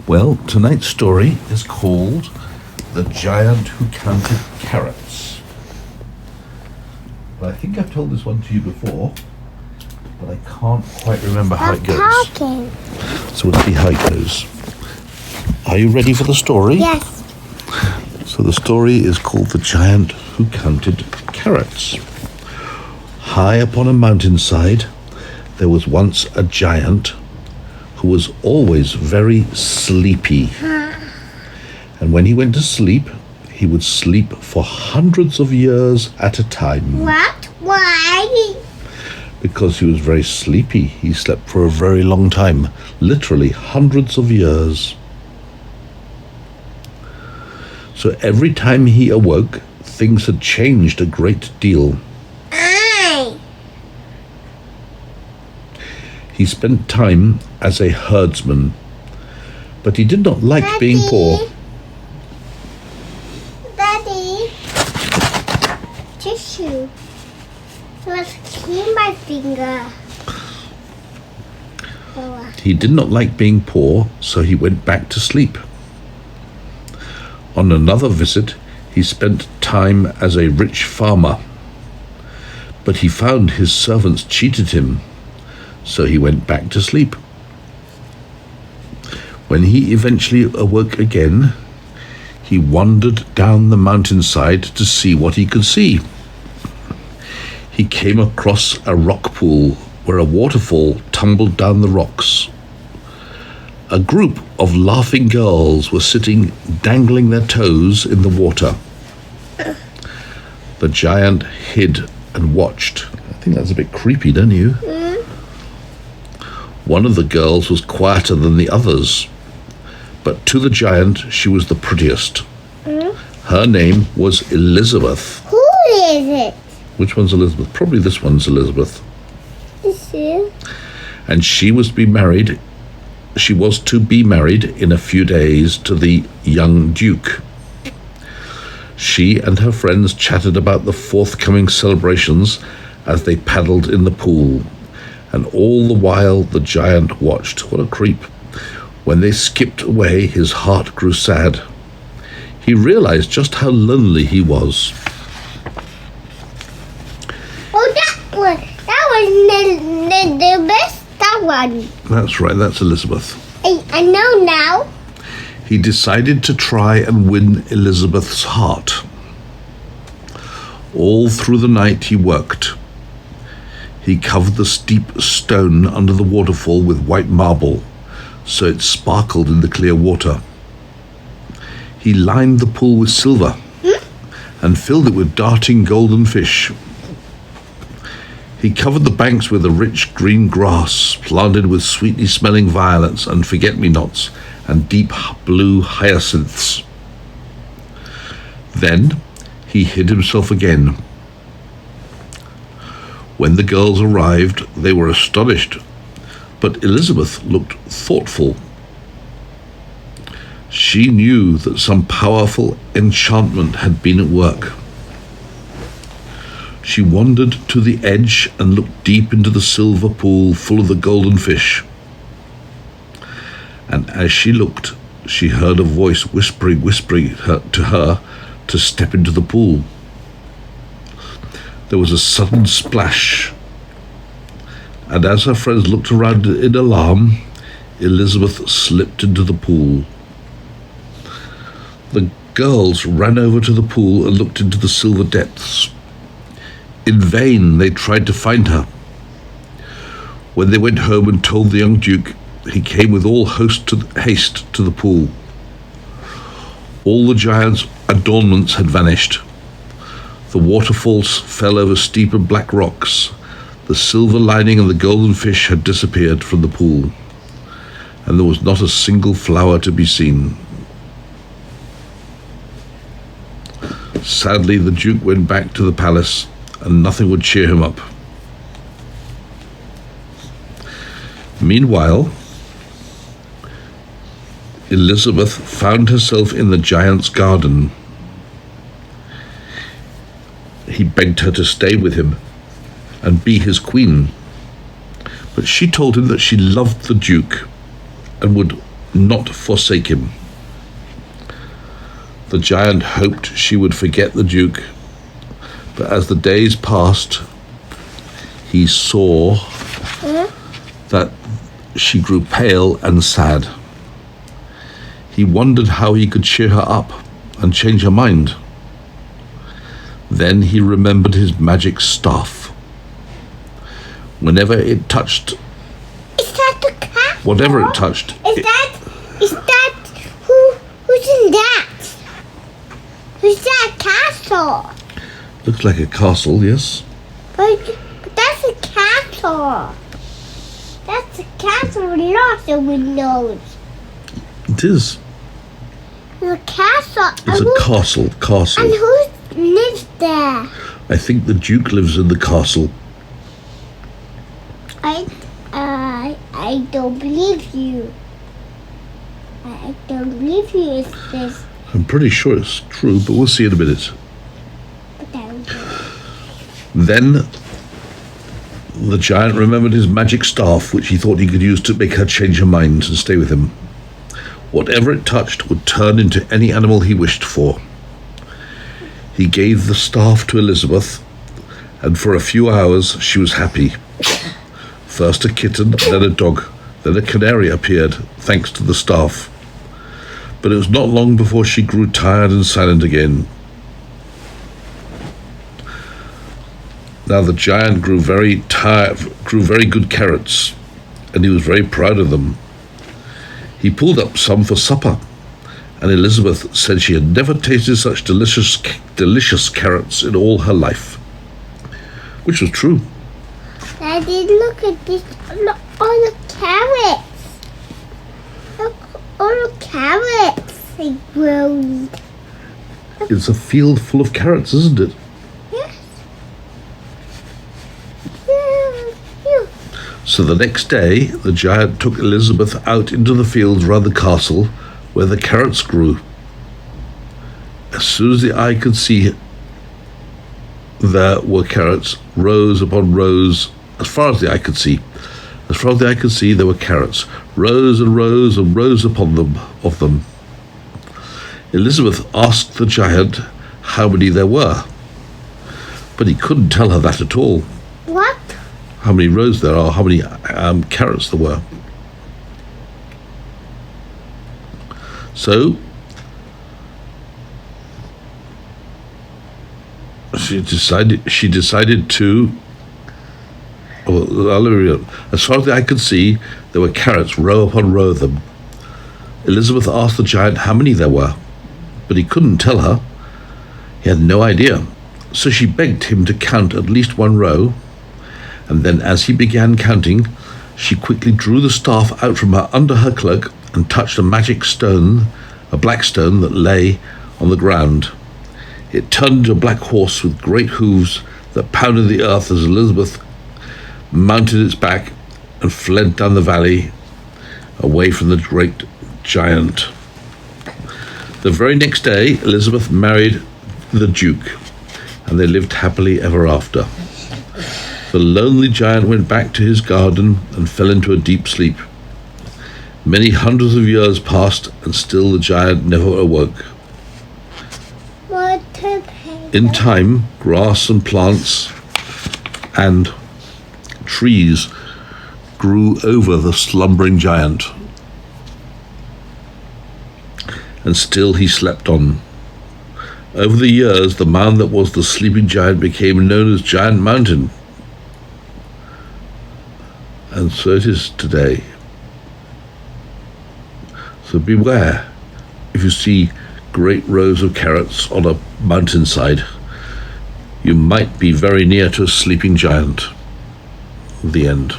Well, tonight's story is called The Giant Who Counted Carrots. But I think I've told this one to you before, but I can't quite remember how it goes. Talking. So we'll see how it goes. Are you ready for the story? Yes. So the story is called The Giant Who Counted Carrots. High upon a mountainside, there was once a giant who was always very sleepy. And when he went to sleep, he would sleep for hundreds of years at a time. What? Why? Because he was very sleepy. He slept for a very long time, literally hundreds of years. So every time he awoke, things had changed a great deal. He spent time as a herdsman, but he did not like being poor. Daddy, tissue. Let's clean my finger. He did not like being poor, so he went back to sleep. On another visit, he spent time as a rich farmer, but he found his servants cheated him, so he went back to sleep. When he eventually awoke again, he wandered down the mountainside to see what he could see. He came across a rock pool where a waterfall tumbled down the rocks. A group of laughing girls were sitting, dangling their toes in the water. The giant hid and watched. I think that's a bit creepy, don't you? One of the girls was quieter than the others, but to the giant she was the prettiest. Her name was Elizabeth. Who is it? Which one's Elizabeth? Probably this one's Elizabeth. This is. And she was to be married in a few days to the young Duke. She and her friends chatted about the forthcoming celebrations as they paddled in the pool. And all the while the giant watched. What a creep. When they skipped away, his heart grew sad. He realized just how lonely he was. Oh, that one. That was the best. That one. That's right, that's Elizabeth. I know now. He decided to try and win Elizabeth's heart. All through the night he worked. He covered the steep stone under the waterfall with white marble, so it sparkled in the clear water. He lined the pool with silver and filled it with darting golden fish. He covered the banks with a rich green grass, planted with sweetly smelling violets and forget-me-nots and deep blue hyacinths. Then he hid himself again. When the girls arrived, they were astonished, but Elizabeth looked thoughtful. She knew that some powerful enchantment had been at work. She wandered to the edge and looked deep into the silver pool full of the golden fish. And as she looked, she heard a voice whispering to her to step into the pool. There was a sudden splash, and as her friends looked around in alarm, Elizabeth slipped into the pool. The girls ran over to the pool and looked into the silver depths. In vain they tried to find her. When they went home and told the young Duke, he came with all haste to the pool. All the giant's adornments had vanished. The waterfalls fell over steep and black rocks. The silver lining and the golden fish had disappeared from the pool, and there was not a single flower to be seen. Sadly, the Duke went back to the palace, and nothing would cheer him up. Meanwhile, Elizabeth found herself in the giant's garden. He begged her to stay with him and be his queen, but she told him that she loved the Duke and would not forsake him. The giant hoped she would forget the Duke, but as the days passed, he saw that she grew pale and sad. He wondered how he could cheer her up and change her mind. Then he remembered his magic staff. Whenever it touched, Is that the cat? whatever it touched, Is that who's in that? Who's that castle? looks like a castle, yes? But that's a castle. That's a castle with lots of windows. It is. The castle. It's a castle. And who lives there? I think the Duke lives in the castle. I don't believe you. I don't believe you. It's this. I'm pretty sure it's true, but we'll see in a minute. But I don't. Then the giant remembered his magic staff, which he thought he could use to make her change her mind and stay with him. Whatever it touched would turn into any animal he wished for. He gave the staff to Elizabeth, and for a few hours she was happy. First a kitten, then a dog, then a canary appeared, thanks to the staff. But it was not long before she grew tired and silent again. Now the giant grew very good carrots, and he was very proud of them. He pulled up some for supper, and Elizabeth said she had never tasted such delicious carrots in all her life, which was true. Daddy, look at this. Look, all the carrots. Look, all the carrots they grown. It's a field full of carrots, isn't it? Yes. Yeah. So the next day, the giant took Elizabeth out into the fields round the castle where the carrots grew. As soon as the eye could see, there were carrots, rows upon rows, as far as the eye could see. As far as the eye could see, there were carrots, rows and rows and rows upon them, of them. Elizabeth asked the giant how many there were, but he couldn't tell her that at all. What? How many rows there are, how many carrots there were. So she decided to. As far as the eye could see, there were carrots, row upon row of them. Elizabeth asked the giant how many there were, but he couldn't tell her. He had no idea. So she begged him to count at least one row, and then as he began counting, she quickly drew the staff out from under her cloak and touched a magic stone, a black stone that lay on the ground. It turned into a black horse with great hooves that pounded the earth as Elizabeth mounted its back and fled down the valley away from the great giant. The very next day, Elizabeth married the Duke, and they lived happily ever after. The lonely giant went back to his garden and fell into a deep sleep. Many hundreds of years passed, and still the giant never awoke. In time, grass and plants and trees grew over the slumbering giant, and still he slept on. Over the years, the mound that was the sleeping giant became known as Giant Mountain, and so it is today. So beware if you see great rows of carrots on a mountainside. You might be very near to a sleeping giant. The end.